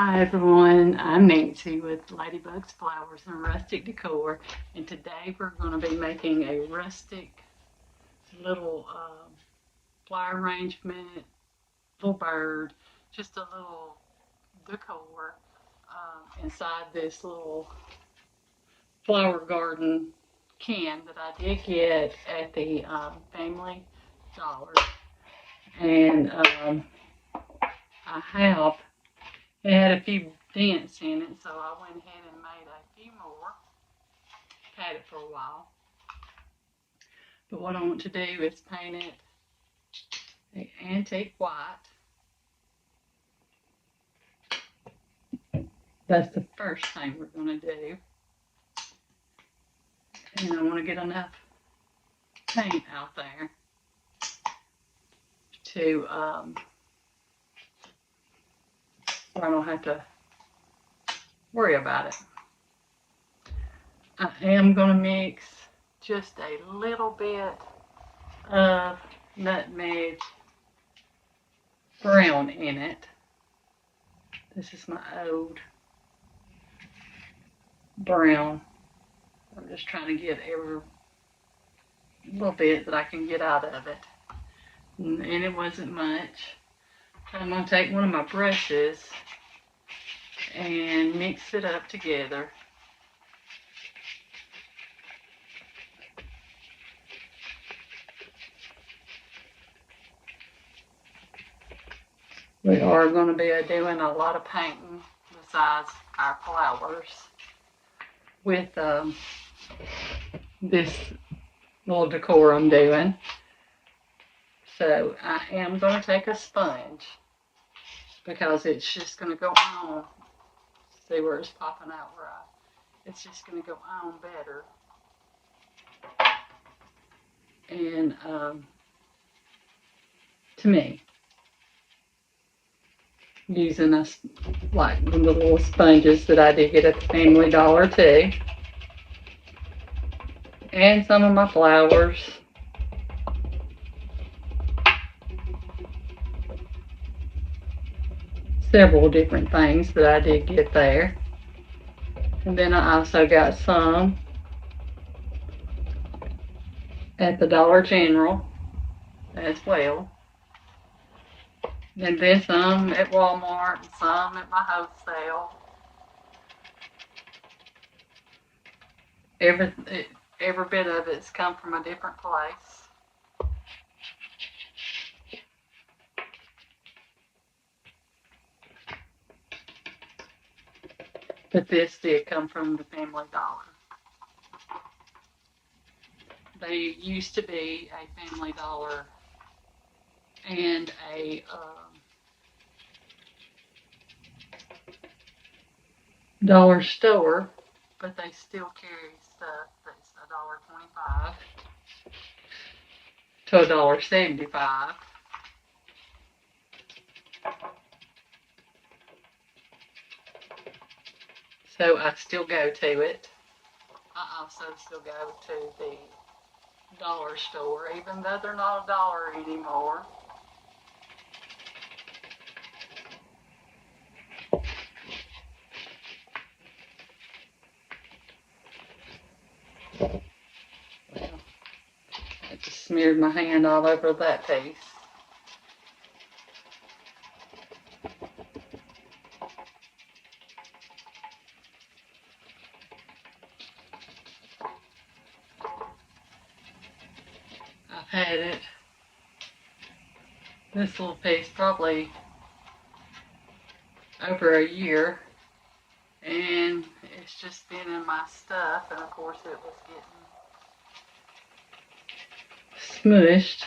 Hi everyone, I'm Nancy with Ladybugs Flowers and Rustic Decor, and today we're going to be making a rustic little flower arrangement, little bird, just a little decor inside this little flower garden can that I did get at the Family Dollar, and I have it had a few dents in it, so I went ahead and made a few more. Had it for a while. But what I want to do is paint it an antique white. That's the first thing we're going to do. And I want to get enough paint out there to where I don't have to worry about it. I am going to mix just a little bit of nutmeg brown in it. This is my old brown. I'm just trying to get every little bit that I can get out of it. And it wasn't much. I'm going to take one of my brushes and mix it up together. We are going to be doing a lot of painting besides our flowers with this little decor I'm doing. So I am going to take a sponge because it's just going to go on. See where it's popping out right? It's just going to go on better. And to me, using us like the little sponges that I did get at the Family Dollar too. And some of my flowers. Several different things that I did get there. And then I also got some at the Dollar General as well. And then some at Walmart and some at my wholesale. Every, every bit of it's come from a different place. But this did come from the Family Dollar. They used to be a Family Dollar and a dollar store, but they still carry stuff that's $1.25 to $1.75. So I still go to it. I also still go to the dollar store, even though they're not a dollar anymore. Well, I just smeared my hand all over that piece. I've had it, this little piece, probably over a year, and it's just been in my stuff, and of course it was getting smushed.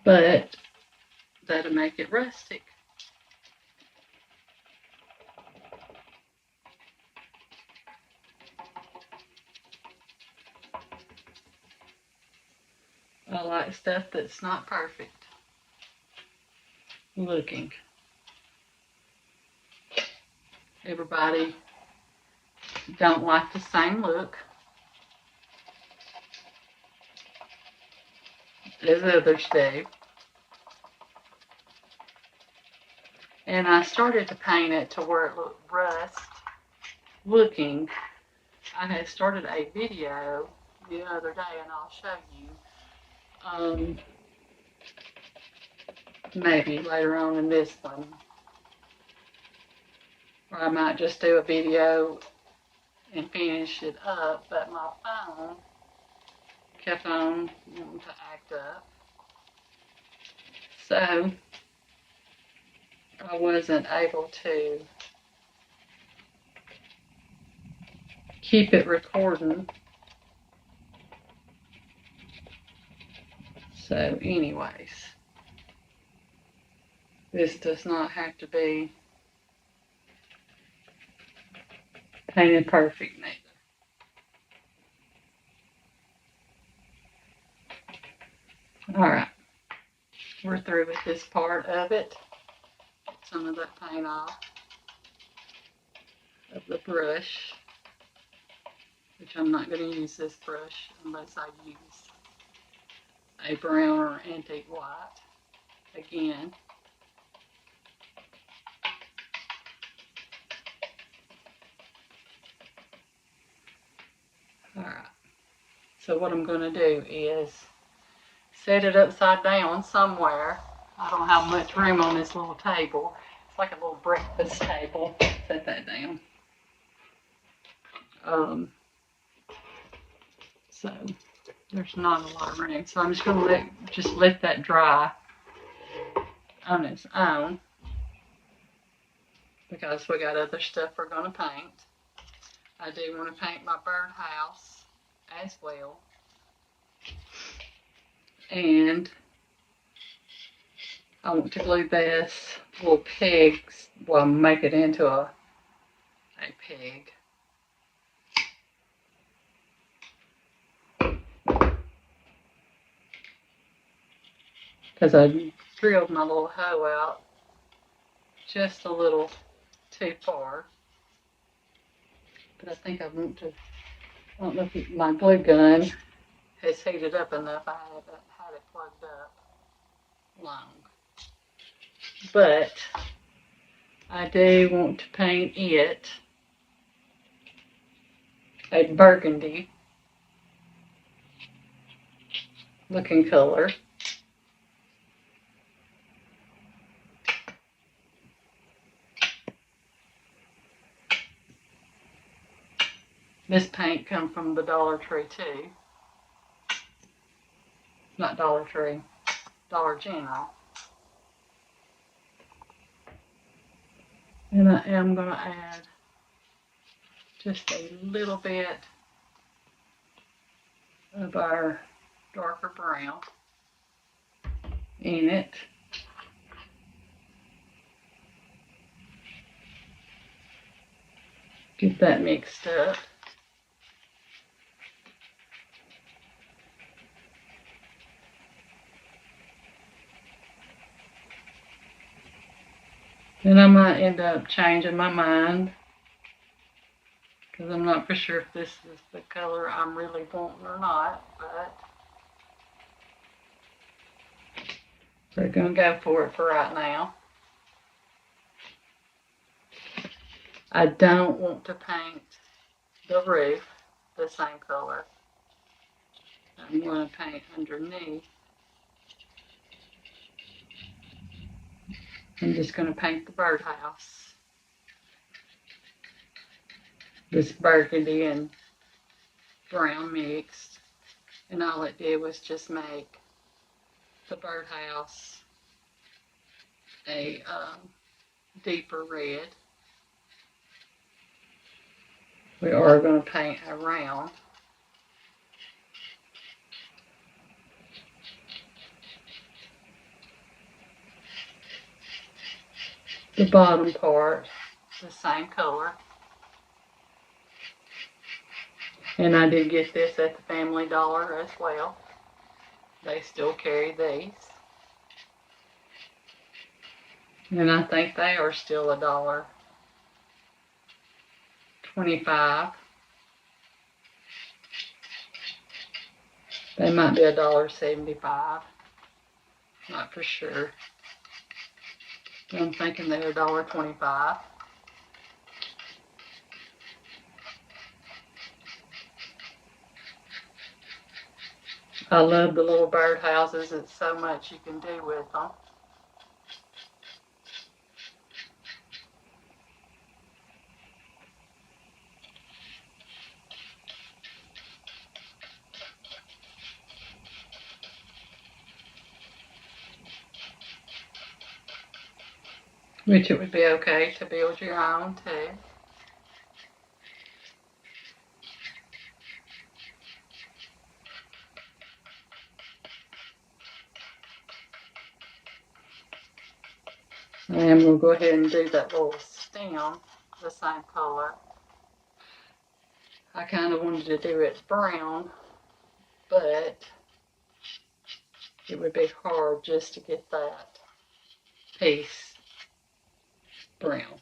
But that'll make it rustic. I like stuff that's not perfect looking. Everybody don't like the same look. as others do. And I started to paint it to where it looked rust looking. I had started a video the other day, and I'll show you. Maybe later on in this one. Or I might just do a video and finish it up, but my phone kept on wanting to act up. So I wasn't able to keep it recording. So anyways, this does not have to be painted perfect neither. Alright, we're through with this part of it. Get some of that paint off of the brush, which I'm not going to use this brush unless I use a brown or antique white again. Alright, so what I'm going to do is set it upside down somewhere. I don't have much room on this little table. It's like a little breakfast table. Set that down. So there's not a lot of room. So I'm just going to let that dry on its own, because we got other stuff we're going to paint. I do want to paint my birdhouse as well. And I want to glue this little peg, well, make it into a peg. Because I drilled my little hoe out just a little too far. But I think I want to, I don't know if my glue gun has heated up enough. I haven't had it plugged up long. But I do want to paint it a burgundy looking color. This paint comes from the Dollar Tree too. Not Dollar Tree, Dollar General. And I am going to add just a little bit of our darker brown in it. Get that mixed up. And I might end up changing my mind, because I'm not for sure if this is the color I'm really wanting or not, but we're going to go for it for right now. I don't want to paint the roof the same color. I'm going to paint underneath. I'm just going to paint the birdhouse. This burgundy and brown mixed. And all it did was just make the birdhouse a deeper red. We are going to paint around. The bottom part, the same color. And I did get this at the Family Dollar as well. They still carry these. And I think they are still $1.25. They might be $1.75. Not for sure. I'm thinking they're $1.25. I love the little bird houses. It's so much you can do with them. Which it would be okay to build your own too. And we'll go ahead and do that little stem the same color. I kind of wanted to do it brown, but it would be hard just to get that piece brown.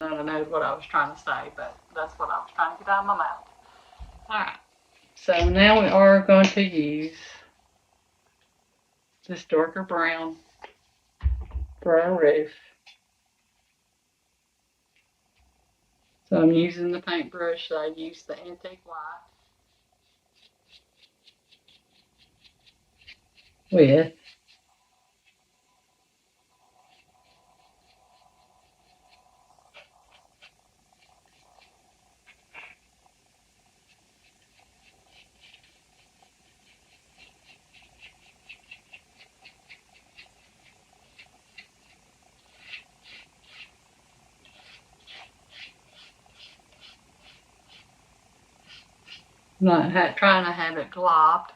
I don't know what I was trying to say, but that's what I was trying to get out of my mouth. Alright, so now we are going to use this darker brown for our roof. So I'm using the paintbrush that I used, the antique white, with not trying to have it globbed.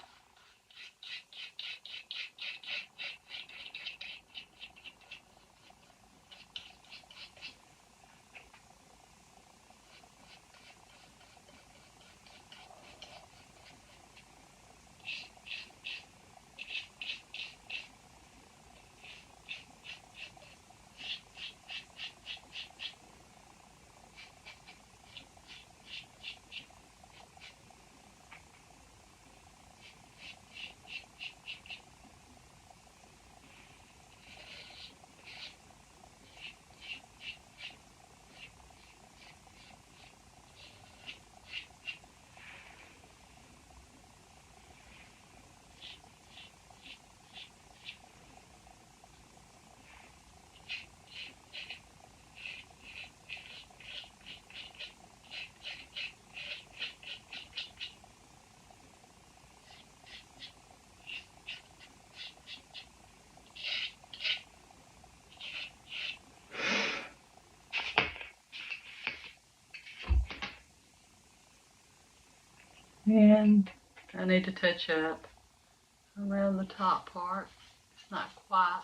And I need to touch up around the top part. It's not quite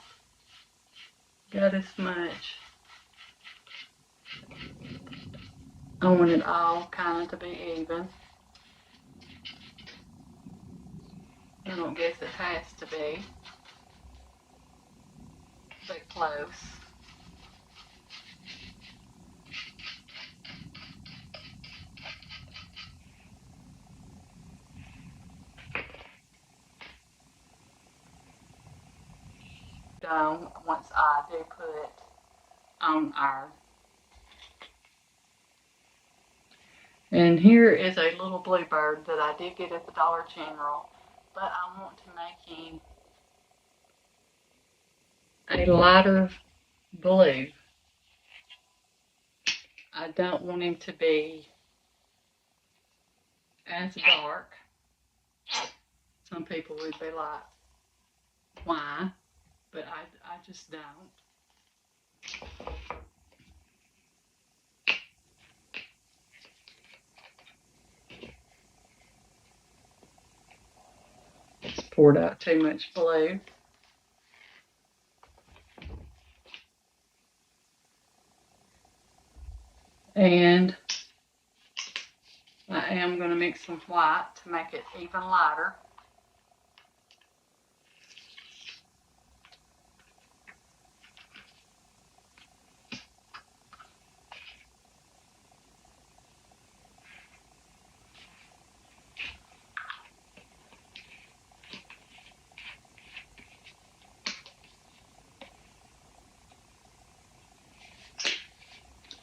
got as much. I want it all kind of to be even. I don't guess it has to be, but close. Done once I do put on our, And here is a little bluebird that I did get at the Dollar General, but I want to make him a lighter blue. I don't want him to be as dark. Some people would be like, why? But I just don't. It's poured out too much blue. And I am going to mix some white to make it even lighter.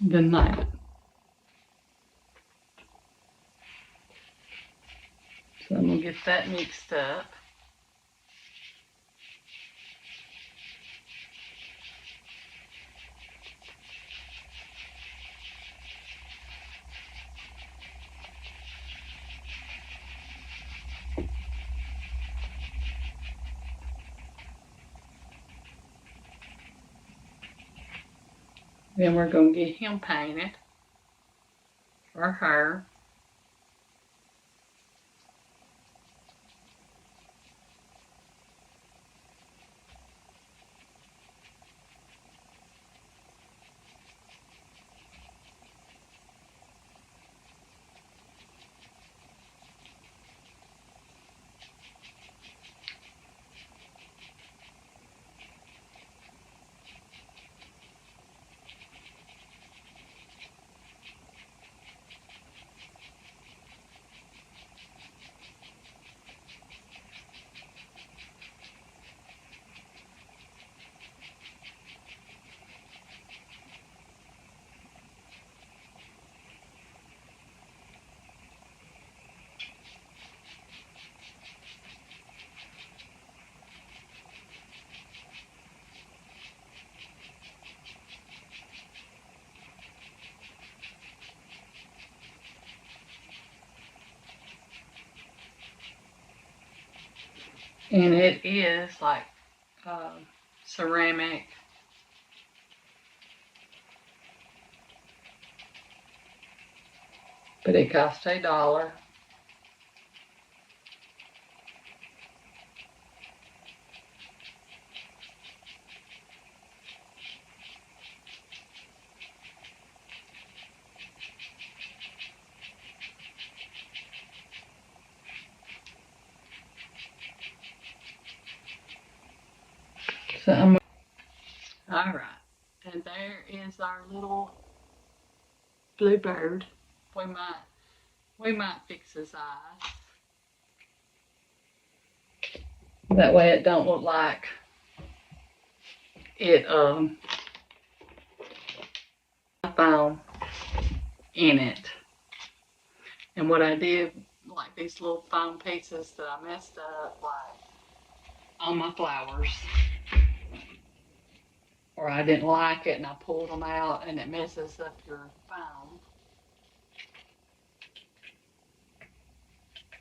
Than that. So I'm going to get that mixed up. Then we're going to get him painted, or her. And it is like ceramic. But it cost $1. So I'm all right. And there is our little bluebird. We might fix his eyes. That way it don't look like it foam in it. And what I did, like these little foam pieces that I messed up, like on my flowers, or I didn't like it and I pulled them out and it messes up your foam.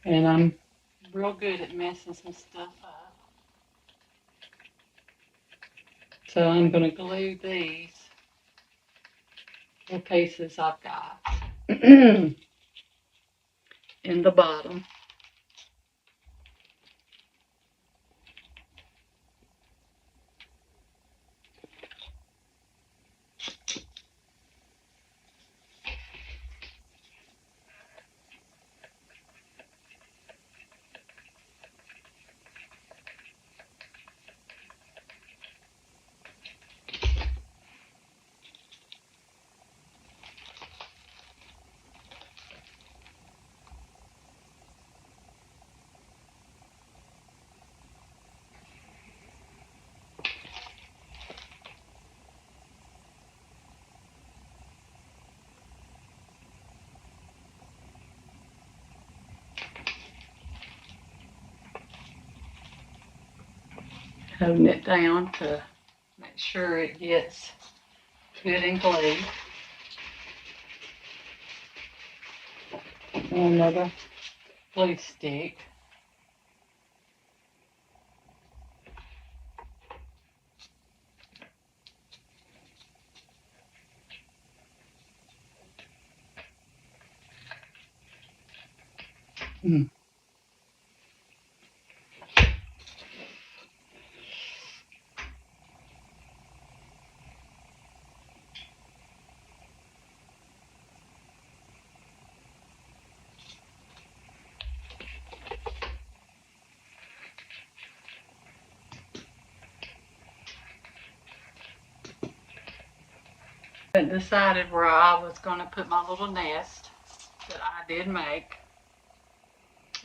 And I'm real good at messing some stuff up. So I'm going to glue these little pieces I've got in the bottom. Holding it down to make sure it gets good and glued. And another glue stick. Mm. I decided where I was going to put my little nest that I did make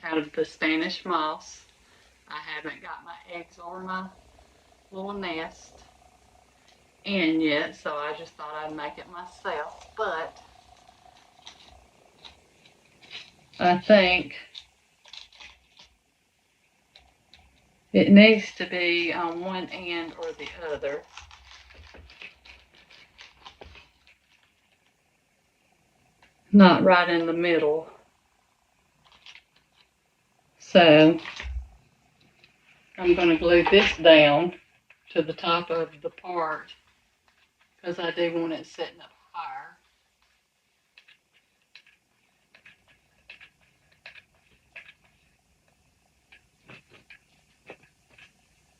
out of the Spanish moss. I haven't got my eggs or my little nest in yet, so I just thought I'd make it myself. But I think it needs to be on one end or the other. Not right in the middle. So I'm going to glue this down to the top of the part because I do want it setting up higher.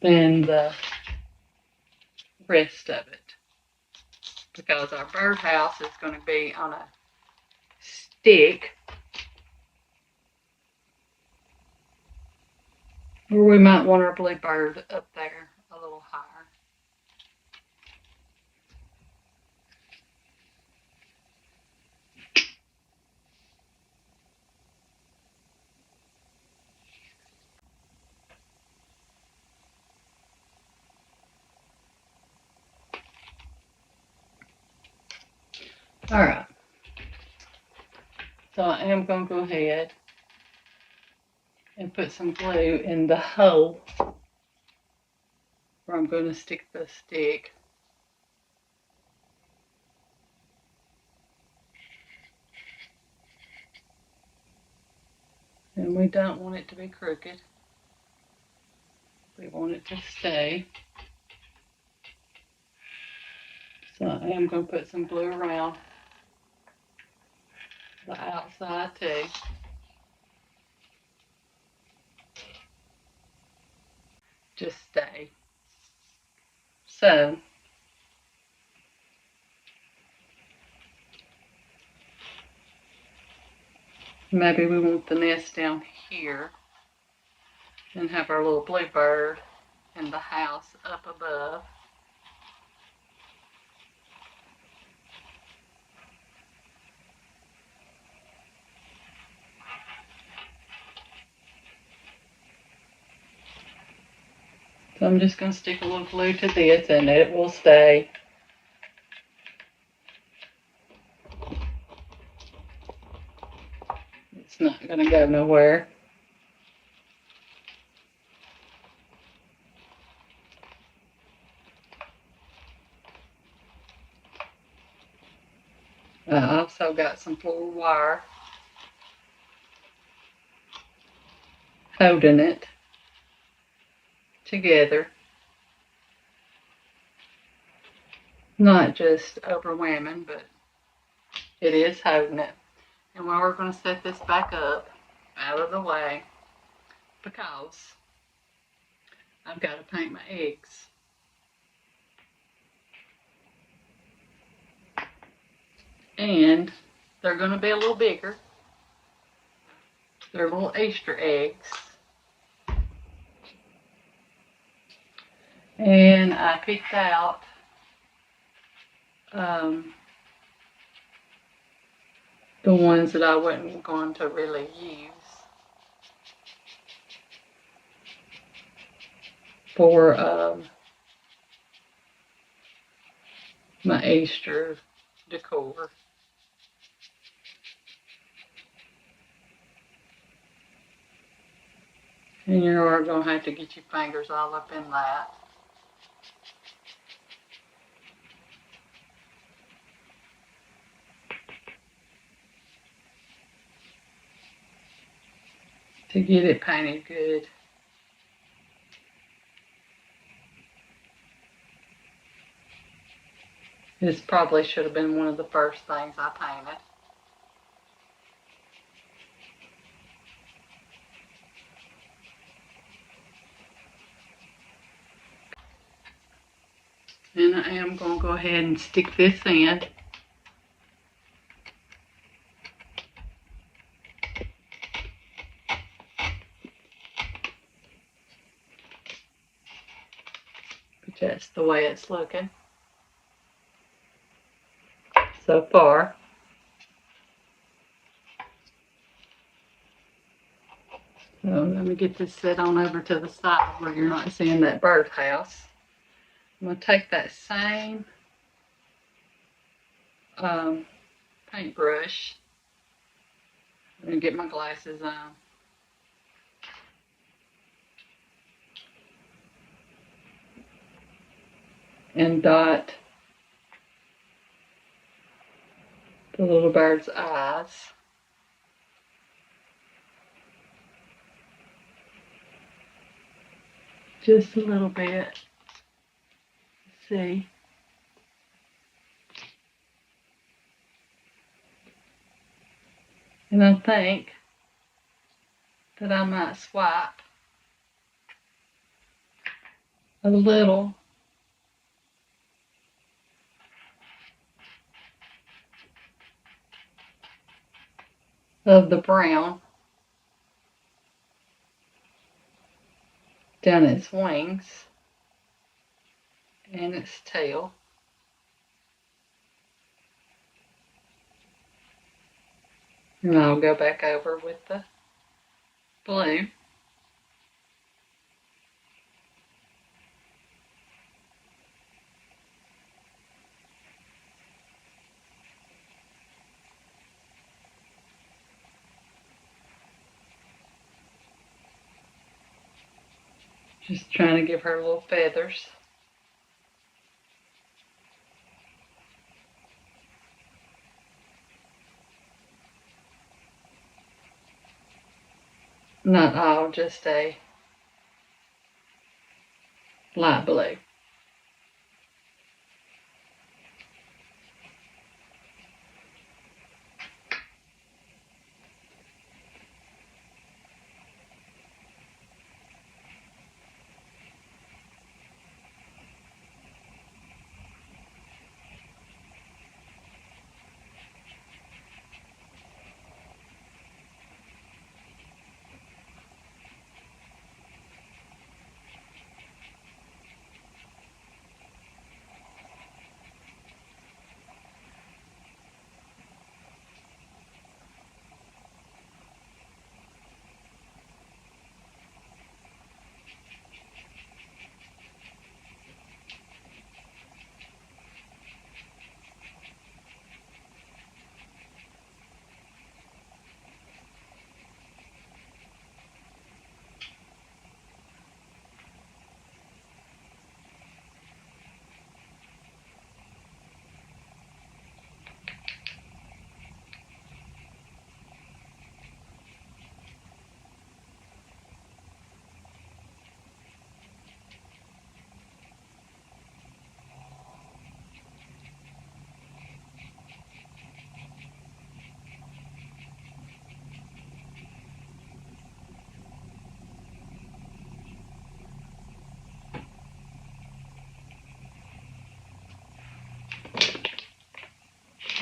Than the rest of it, because our birdhouse is going to be on a stick, or we might want our bluebird up there a little higher. All right, so I am going to go ahead and put some glue in the hole where I'm going to stick the stick. And we don't want it to be crooked. We want it to stay. So I am going to put some glue around the outside too. Just stay. So maybe we want the nest down here and have our little bluebird and the house up above. So I'm just going to stick a little glue to this and it will stay. It's not going to go nowhere. I also got some floor wire holding it together. Not just overwhelming, but it is holding it. And we're going to set this back up out of the way because I've got to paint my eggs. And they're going to be a little bigger. They're little Easter eggs. And I picked out the ones that I wasn't going to really use for my Easter decor. And you are going to have to get your fingers all up in that. to get it painted good. This probably should have been one of the first things I painted. And I am going to go ahead and stick this in. But that's the way it's looking so far. So let me get this set on over to the side where you're not seeing that birdhouse. I'm going to take that same paintbrush. I'm going to get my glasses on. And dot the little bird's eyes. Just a little bit. See? And I think that I might swipe a little of the brown down its wings and its tail. And I'll go back over with the blue. Just trying to give her little feathers. Not all, just a light blue.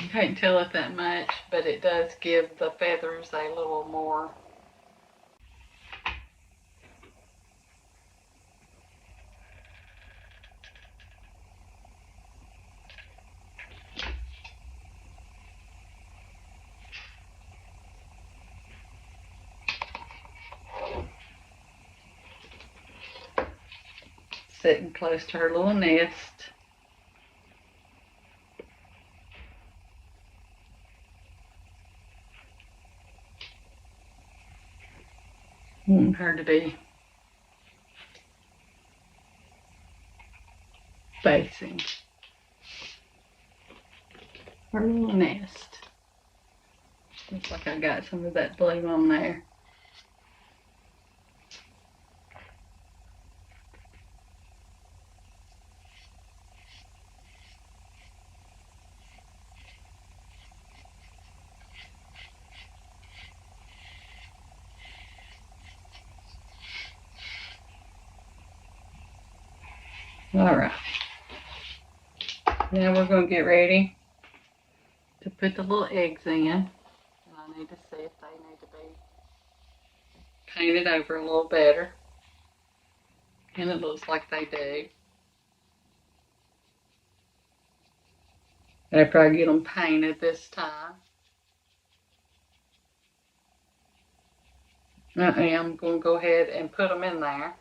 You can't tell it that much, but it does give the feathers a little more sitting close to her little nest. Wanting her to be facing her little nest. Looks like I got some of that blue on there. Alright. Now we're going to get ready to put the little eggs in. And I need to see if they need to be painted over a little better. And it looks like they do. After I get them painted this time, I am going to go ahead and put them in there.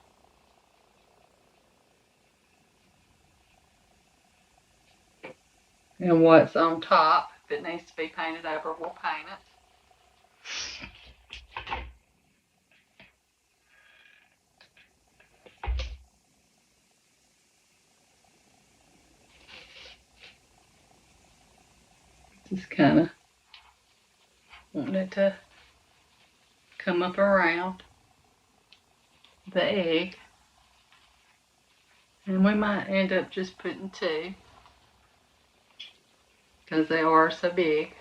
And what's on top, if it needs to be painted over, we'll paint it. Just kind of wanting it to come up around the egg. And we might end up just putting two because they are so big.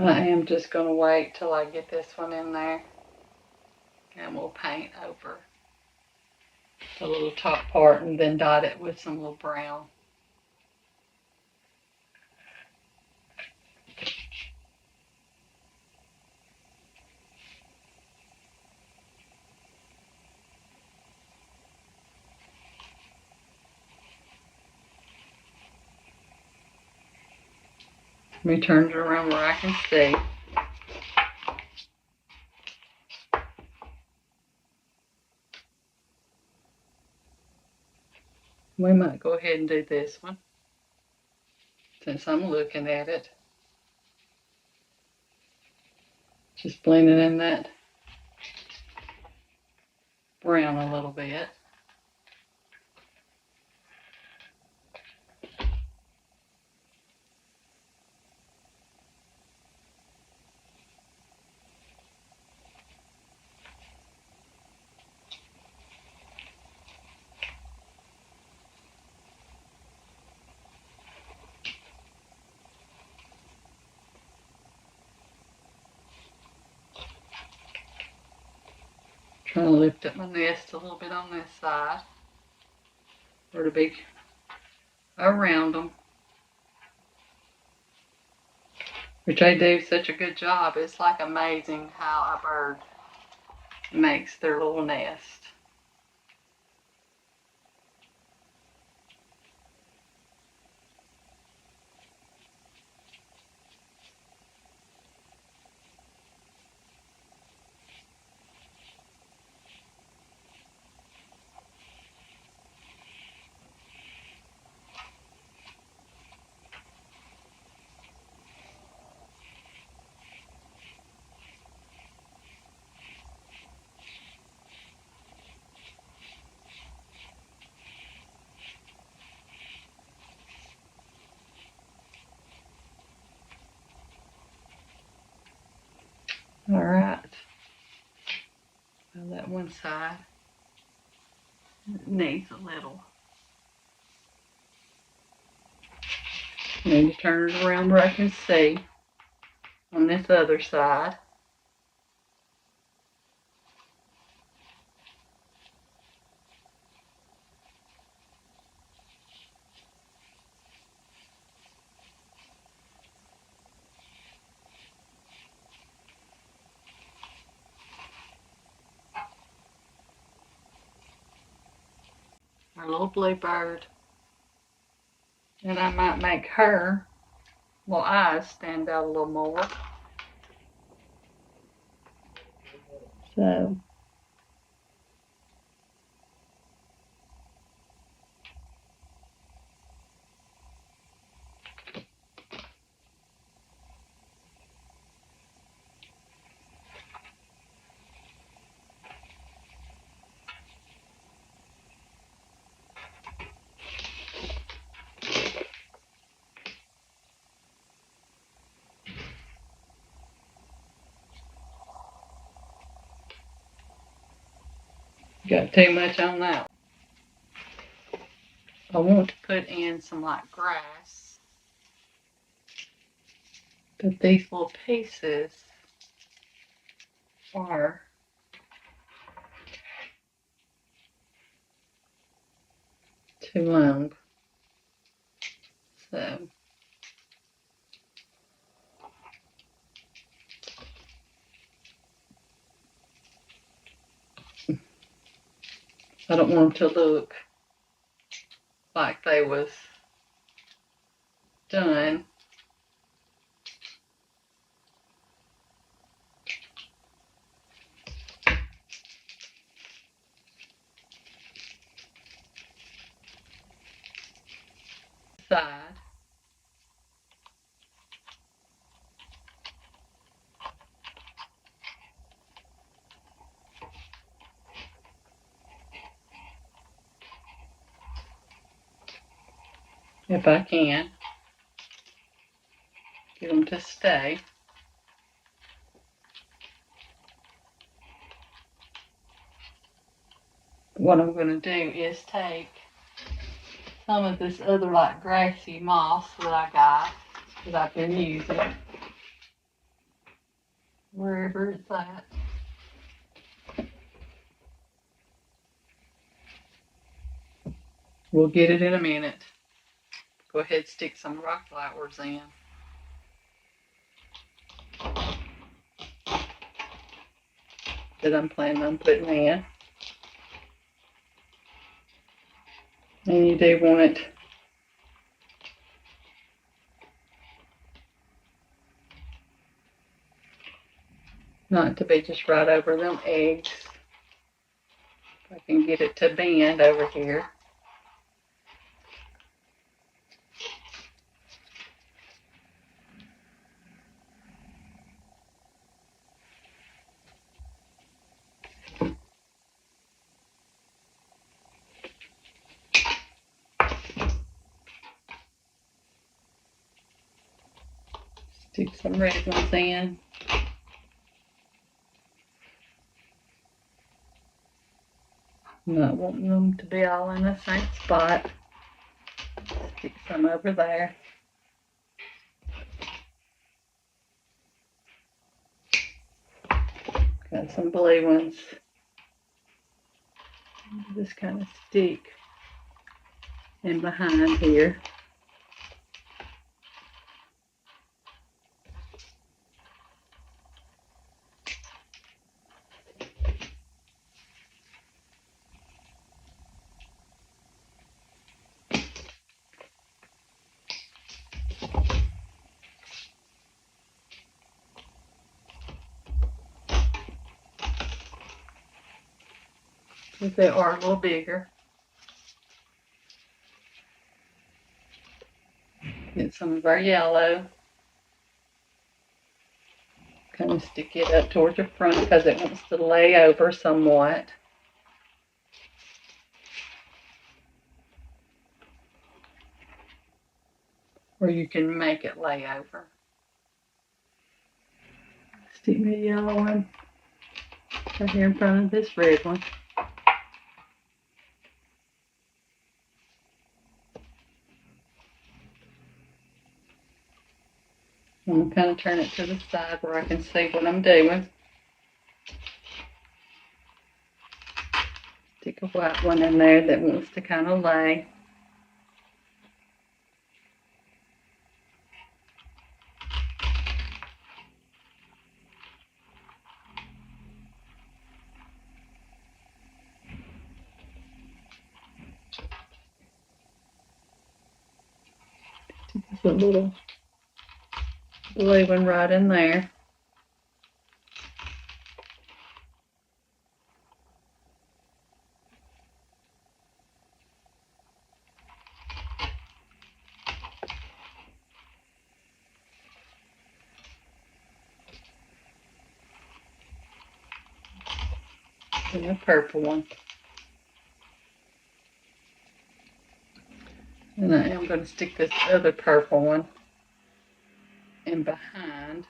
I am just going to wait till I get this one in there, and we'll paint over the little top part and then dot it with some little brown. Let me turn it around where I can see. We might go ahead and do this one since I'm looking at it. Just blending in that brown a little bit. Trying to lift up my nest a little bit on this side, or to be around them. Which they do such a good job. It's like amazing how a bird makes their little nest. All right. Well, that one side needs a little. I need to turn it around where I can see on this other side. Our little bluebird. And I might make her little eyes stand out a little more. So got too much on that. I want to put in some like grass, but these little pieces are too long. So I don't want them to look like they was done. Side. If I can get them to stay. What I'm going to do is take some of this other like grassy moss that I got that I've been using wherever it's at. We'll get it in a minute. Go ahead and stick some rock flowers in. That I'm planning on putting in. And you do want it not to be just right over them eggs. If I can get it to bend over here. Stick some red ones in. Not wanting them to be all in the same spot. Stick some over there. Got some blue ones. Just kind of stick in behind here. Because they are a little bigger. Get some of our yellow. Kind of stick it up towards the front because it wants to lay over somewhat. Or you can make it lay over. Stick me a yellow one right here in front of this red one. I'm going to kind of turn it to the side where I can see what I'm doing. Stick a white one in there that wants to kind of lay. Just a little blue one right in there. And a purple one. And I am going to stick this other purple one in behind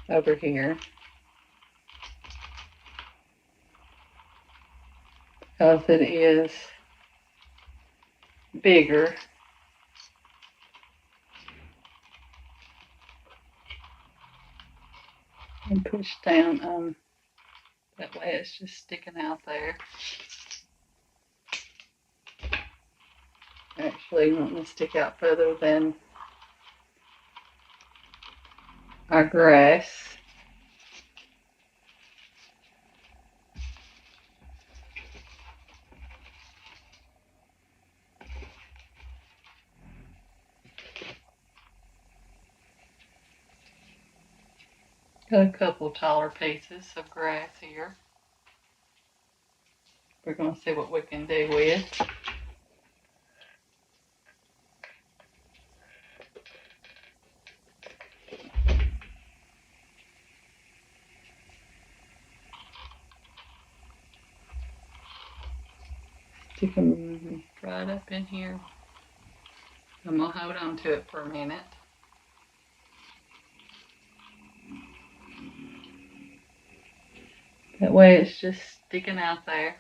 over here. Because it is bigger. And push down that way it's just sticking out there. Actually, wanting to stick out further than our grass. Got a couple taller pieces of grass here. We're going to see what we can do with. Stick them right up in here. I'm going to hold on to it for a minute. That way it's just sticking out there.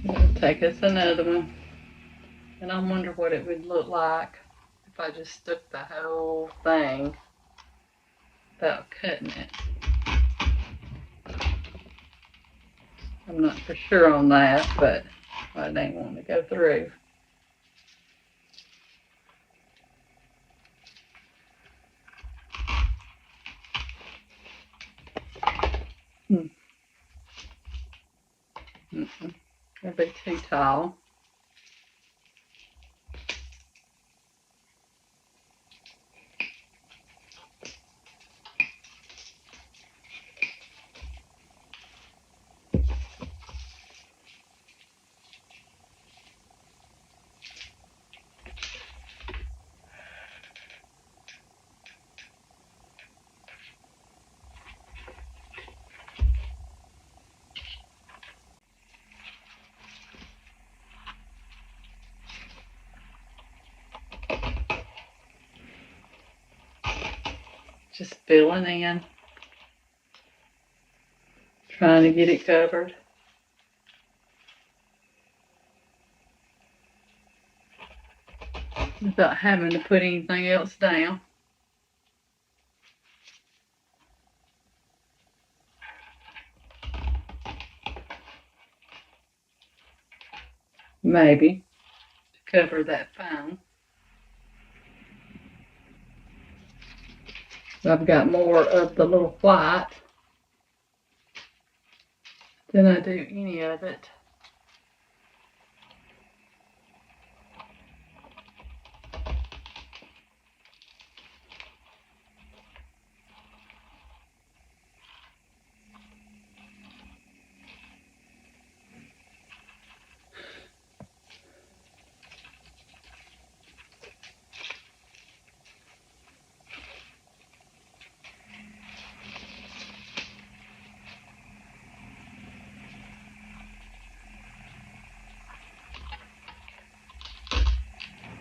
It'll take us another one. And I wonder what it would look like if I just stuck the whole thing without cutting it. I'm not for sure on that, but I didn't want to go through. That'd be too tall. Just filling in, trying to get it covered. Without having to put anything else down. Maybe to cover that phone. I've got more of the little white than I do any of it.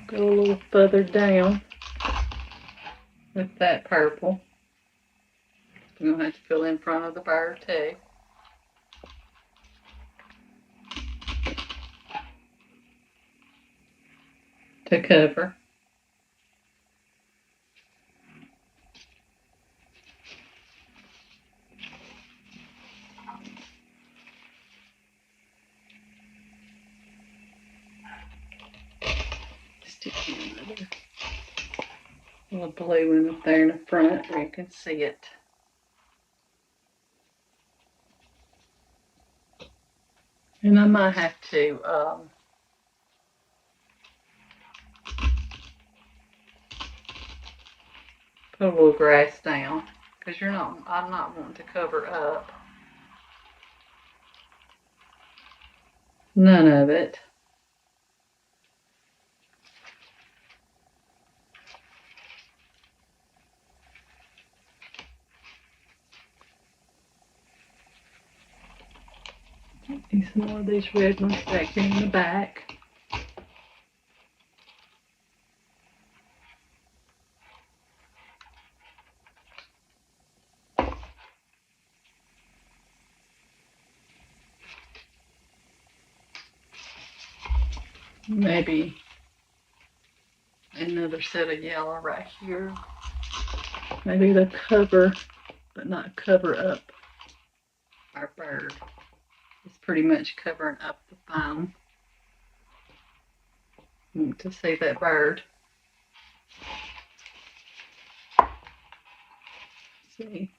Go a little further down with that purple. I'm going to have to fill in front of the bird too. To cover. Stick another little blue one up there in the front where you can see it. And I might have to put a little grass down because I'm not wanting to cover up none of it. Need some more of these red ones back here in the back. maybe another set of yellow right here. Maybe the cover, but not cover up our bird. It's pretty much covering up the foam. To see that bird. See,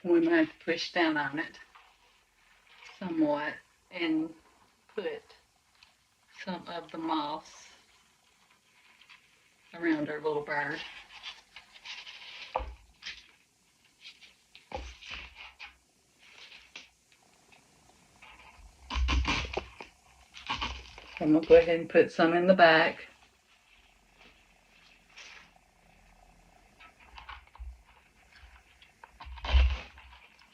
we might have to push down on it somewhat and put some of the moss around our little bird. I'm going to go ahead and put some in the back.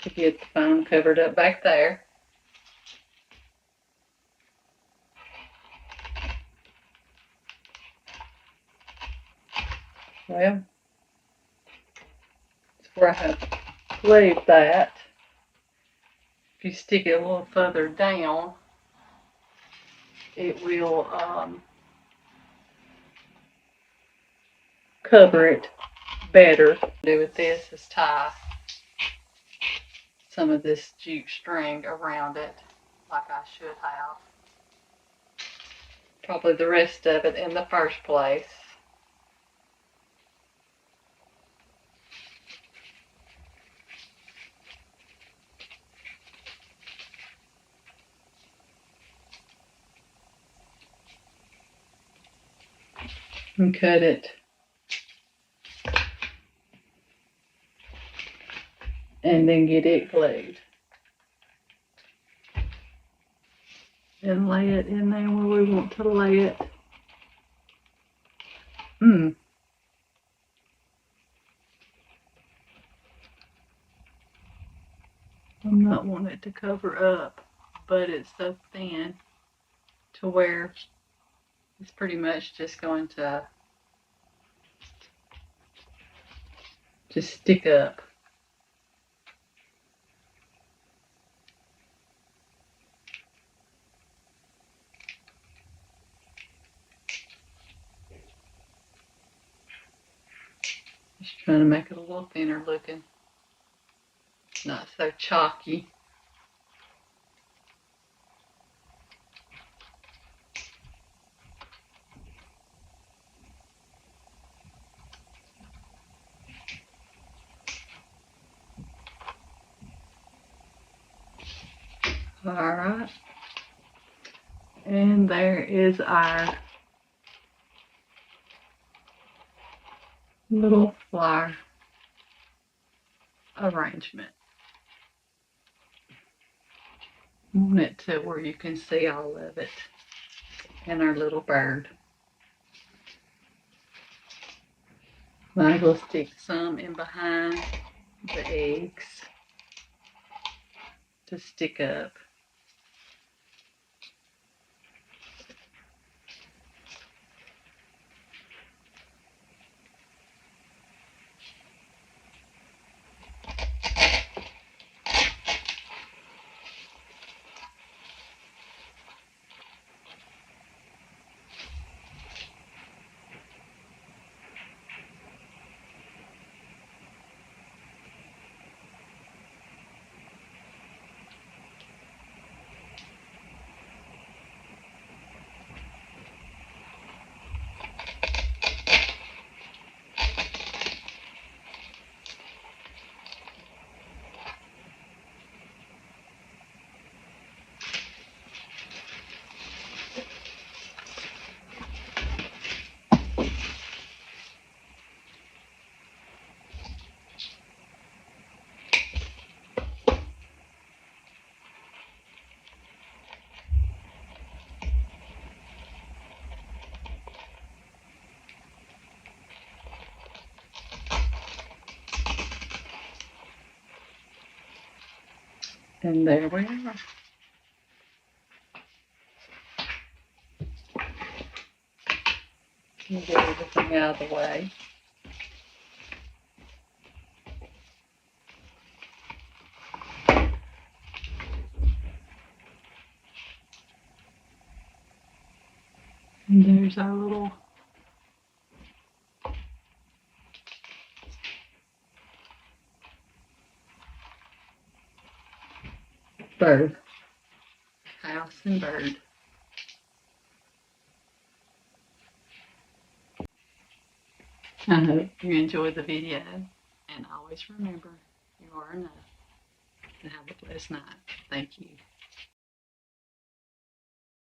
To get the foam covered up back there. Well, that's where I have glued that. If you stick it a little further down, it will cover it better. What I do with this is tie some of this jute string around it like I should have. Probably the rest of it in the first place. And cut it. And then get it glued. And lay it in there where we want to lay it. I'm not wanting it to cover up, but it's so thin to where it's pretty much just going to just stick up. Just trying to make it a little thinner looking. Not so chalky. Alright. And there is our little flower arrangement. I want it to where you can see all of it and our little bird. I will stick some in behind the eggs to stick up. And there we are. We'll get everything out of the way. And there's our little bird, house and bird. I hope you enjoyed the video, and always remember, you are enough, and have a blessed night. Thank you.